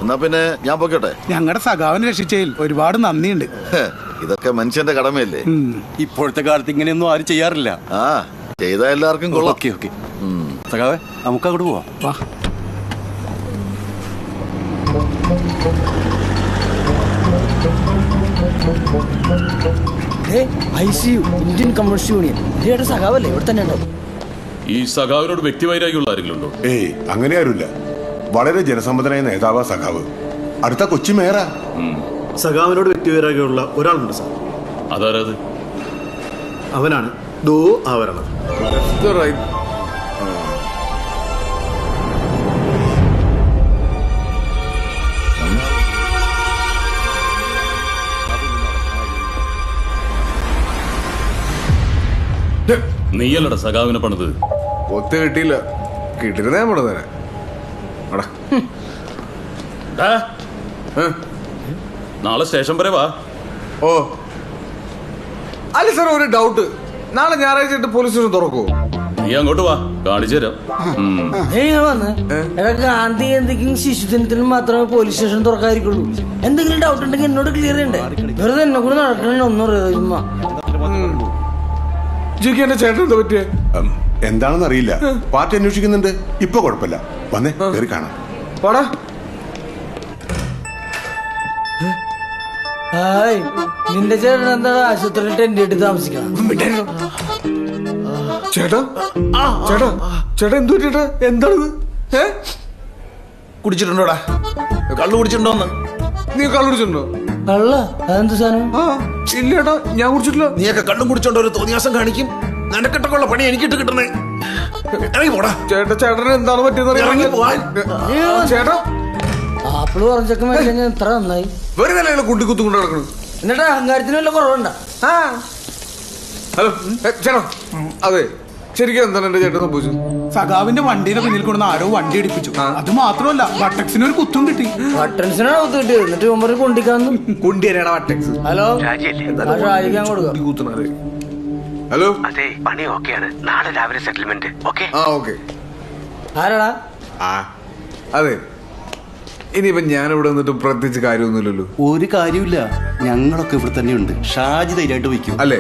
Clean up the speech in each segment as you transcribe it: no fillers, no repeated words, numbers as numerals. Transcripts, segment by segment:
എന്നാ പിന്നെ ഞാൻ പോക്കട്ടെ. ഞങ്ങളുടെ സഖാവിനെ രക്ഷിച്ചതിൽ ഒരുപാട് നന്ദിയുണ്ട്. ഇതൊക്കെ മനുഷ്യന്റെ കടമയല്ലേ. ഇപ്പോഴത്തെ കാലത്ത് ഇങ്ങനെയൊന്നും ആരും ചെയ്യാറില്ല. ആ ചെയ്ത എല്ലാവർക്കും കൊള്ളാം. ഓക്കെ ഓക്കെ സഖാവേ, നമുക്ക് അങ്ങോട്ട് പോവാം. വാ. ICU ഇന്ത്യൻ കമ്മ്യൂണിസ്റ്റ് യൂണിയൻ ഇന്ത്യയുടെ സഖാവല്ലേ ഇവിടെ തന്നെ ഉണ്ടാവും. ഈ സഖാവിനോട് വ്യക്തിവൈരാഗ്യമുള്ള ആരെങ്കിലും ഉണ്ടോ? ഏയ് അങ്ങനെ ആരുമില്ല. വളരെ ജനസമ്മതനായ നേതാവാ സഖാവ്. അടുത്ത കൊച്ചി മേയറാ. സഖാവിനോട് വ്യക്തിവൈരാഗ്യമുള്ള ഒരാളുണ്ട് സാർ. അതാരത്? അവനാണ് ദോ ആവരണം. നീയല്ലടാ സഖാവിനെ പണിത്. ഒത്ത് കിട്ടിയില്ല, കിട്ടിയിരുന്നേ നമ്മള് തന്നെ. നാളെ സ്റ്റേഷൻ വരെ വാ. ഓ അല്ല സാർ, ഒരു ഡൗട്ട്. നാളെ ഞായറാഴ്ച പോലീസ് സ്റ്റേഷൻ തുറക്കുവോ? നീ അങ്ങോട്ട് വാ, കാണിച്ചു തരാം. ഗാന്ധി ജയന്തിക്കും ശിശുദിനത്തിനും മാത്രമേ പോലീസ് സ്റ്റേഷൻ തുറക്കാതിരിക്കുള്ളൂ. എന്തെങ്കിലും ഡൗട്ട് ഉണ്ടെങ്കിൽ എന്നോട് ക്ലിയർ ചെയ്യണ്ടേ? വെറുതെ എന്നെ കൂടെ നടക്കണേ ഒന്നും അറിയാം. ജിക്ക് എന്റെ ചേട്ടൻ എന്താ പറ്റിയേ? എന്താണെന്ന് അറിയില്ല. പാർട്ടി അന്വേഷിക്കുന്നുണ്ട്. ഇപ്പൊ കുഴപ്പമില്ല. വന്നേ കയറി കാണാം. പാടാ. ഹായ്, നിന്റെ ചേട്ടൻ എന്താ ആശുപത്രിയിൽ ടെന്റ് ഇട്ട് താമസിക്കണം? ചേട്ടാ ചേട്ടാ ചേട്ടാ എന്തു പറ്റിയേട്ടാ? എന്താണിത്? കുടിച്ചിട്ടുണ്ടോടാ? കള്ളു കുടിച്ചിട്ടുണ്ടോന്ന്? നീ കള്ളു കുടിച്ചിട്ടുണ്ടോ? കള്ള അതെന്ത് സാധനം? ഇല്ല ചേട്ടാ, ഞാൻ കുടിച്ചിട്ടില്ല. നീയൊക്കെ കള്ളും കുടിച്ചോണ്ടോ ഒരു തോന്നിയാസം കാണിക്കും? നിനക്കിട്ടൊക്കെയുള്ള പണി എനിക്കിട്ട് കിട്ടണേ. ഇറങ്ങി പോടാ. ചേട്ടാ ചേട്ടന് എന്താണ് പറ്റിയെന്ന് ചേട്ടാ? ആപ്പിള് പറഞ്ഞൊക്കെ മേടിക്കാൻ എത്ര നന്നായി. വെറുതെ കുട്ടിക്കുത്തു കൊണ്ട് നടക്കണം. എന്നിട്ട് അഹങ്കാരത്തിന് വല്ല കുറവുണ്ട? ഹലോ ചേട്ടാ, അതെ ശരിക്കും എന്താണ് എന്റെ ചേട്ടൻ സംഭവിച്ചത്? സഖാവിന്റെ വണ്ടിയുടെ പിന്നിൽ കൊണ്ടുവന്ന് ആരോ വണ്ടി അടിപ്പിച്ചു. അത് മാത്രമല്ല വട്ടക്സിന് ഒരു കുത്തും കിട്ടി. ബട്ടൺസിനാണ് കുത്തു കിട്ടിയത്. എന്നിട്ട് ഇവന്മാര് കൊണ്ടിക്കാന്നു. കുണ്ടിയനാണ് വട്ടക്സ്. ഹലോ, ഷാജിക്കാൻ കൊടുക്കാം. ഹലോ, അതെ പണി ഓക്കെയാണ്. നാളെ രാവിലെ സെറ്റിൽമെന്റ്. ഓക്കെ ആ ഓക്കെ. ആരാടാ? അതെ, ഇനിയിപ്പൊ ഞാനിവിടെ വന്നിട്ട് പ്രത്യേകിച്ച് കാര്യമൊന്നുമില്ലല്ലോ. ഒരു കാര്യമില്ല, ഞങ്ങളൊക്കെ ഇവിടെ തന്നെ ഉണ്ട്. ഷാജി ധൈര്യമായിട്ട് വയ്ക്കും അല്ലേ?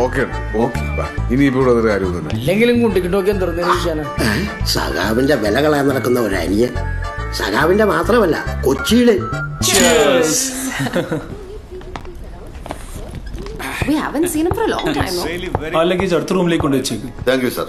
Okay okay. ഇനിയിപ്പോ ഇവിടെ വന്നിട്ട് കാര്യമൊന്നുമില്ല. അല്ലെങ്കിലും കുട്ടിക്കിട്ടൊക്കെ എന്തെന്ന് സഖാവിന്റെ വില കളയാൻ നടക്കുന്ന ഒരു അനിയൻ. സഖാവിന്റെ മാത്രമല്ല, കൊച്ചിയില് We haven't seen him for a long time, no? ആ ലഗേജ് അടുത്ത റൂമിലേക്ക് കൊണ്ട് വെച്ചേക്ക്. Thank you sir.